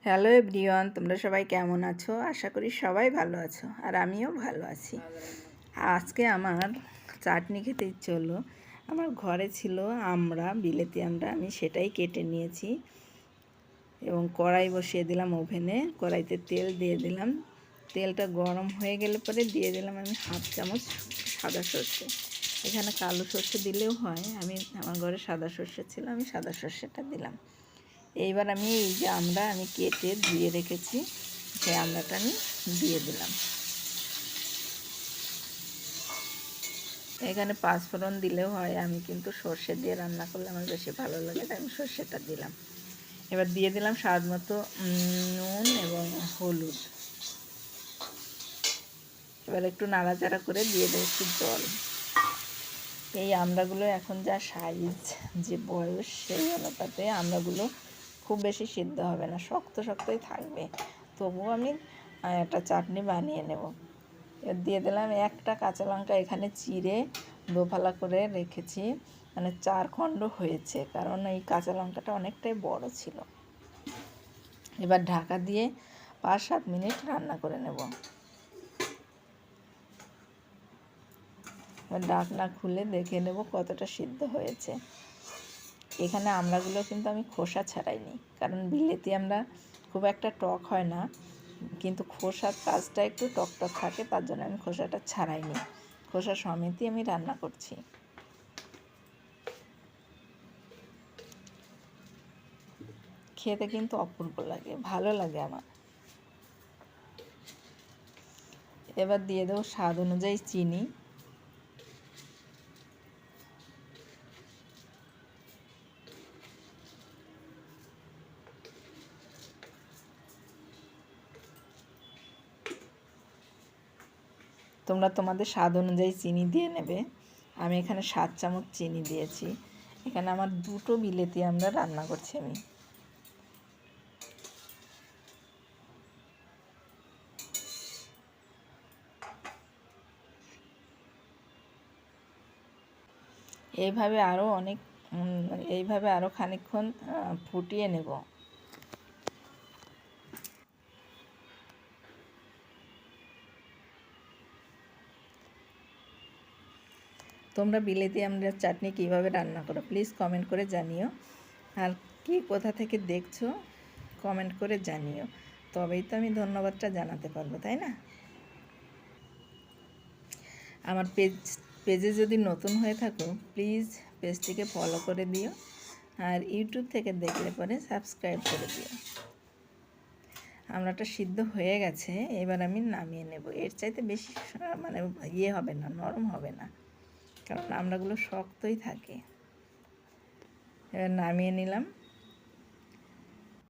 Hello everyone, তোমরা সবাই কেমন আছো? আশা করি সবাই ভালো আছো, আর আমিও ভালো আছি। আজকে আমার চাটনি খেতে ইচ্ছে হলো। আমার ঘরে ছিল বিলেতি আমরা, আমি সেটাই কেটে নিয়েছি এবং কড়াই বসিয়ে দিলাম ওভেনে। কড়াইতে তেল দিয়ে দিলাম। তেলটা গরম হয়ে গেলে পরে দিয়ে দিলাম আমি 1/2 চামচ সাদা সর্ষে। এখানে কালো সর্ষে দিলেও হয়, আমার ঘরে সাদা সর্ষে ছিল, আমি সাদা সর্ষেটা দিলাম। এইবার আমি এই যে আমি কেটে ধুয়ে রেখেছি, সেই আমড়াটা আমি দিয়ে দিলাম। এখানে পাঁচফোড়ন দিলেও হয়, আমি কিন্তু সর্ষে দিয়ে রান্না করলে আমার বেশি ভালো লাগে, তাই আমি সর্ষেটা দিলাম। এবার দিয়ে দিলাম স্বাদ মতো নুন এবং হলুদ। এবার একটু নাড়াচাড়া করে দিয়ে দেবো একটু জল। এই আমড়াগুলো এখন যা সাইজ, যে বয়স, সেই অনুপাতে আমড়াগুলো খুব বেশি সিদ্ধ হবে না, শক্ত শক্তই থাকবে। তবুও আমি একটা চাটনি বানিয়ে নেব। এবার দিয়ে দিলাম একটা কাঁচা লঙ্কা, এখানে চিড়ে দোফালা করে রেখেছি, মানে 4 খণ্ড হয়েছে, কারণ এই কাঁচা লঙ্কাটা অনেকটাই বড় ছিল। এবার ঢাকা দিয়ে 5-7 মিনিট রান্না করে নেব। এবার ঢাকনা খুলে দেখে নেব কতটা সিদ্ধ হয়েছে। এখানে আমড়াগুলো কিন্তু আমি খোসা ছাড়াইনি, কারণ বিলেতি আমড়া খুব একটা টক হয় না, কিন্তু খোসার কাজটা একটু টকটক থাকে, তার জন্য আমি খোসাটা ছাড়াইনি। খোসা সমেতই আমি রান্না করছি। খেতে কিন্তু অপূর্ব লাগে, ভালো লাগে আমার। এবার দিয়ে দেবো স্বাদ অনুযায়ী চিনি। তোমরা তোমাদের স্বাদ অনুযায়ী চিনি দিয়ে নেবে। আমি এখানে 7 চামচ চিনি দিয়েছি। এখানে আমার 2টো বিলেতি আমরা রান্না করছি আমি। এইভাবে আরও খানিকক্ষণ ফুটিয়ে নেব। তোমরা বিলেতি আমড়ার চাটনি কীভাবে রান্না করো প্লিজ কমেন্ট করে জানিও, আর কি কোথা থেকে দেখছো কমেন্ট করে জানিও, তবেই তো আমি ধন্যবাদটা জানাতে পারবো, তাই না? আমার পেজে যদি নতুন হয়ে থাকো প্লিজ পেজটিকে ফলো করে দিও, আর ইউটিউব থেকে দেখলে পরে সাবস্ক্রাইব করে দিও। আমড়াটা সিদ্ধ হয়ে গেছে, এবার আমি নামিয়ে নেব। এর চাইতে বেশি মানে হবে না, নরম হবে না, কারণ আমড়াগুলো শক্তই থাকে। এবার নামিয়ে নিলাম।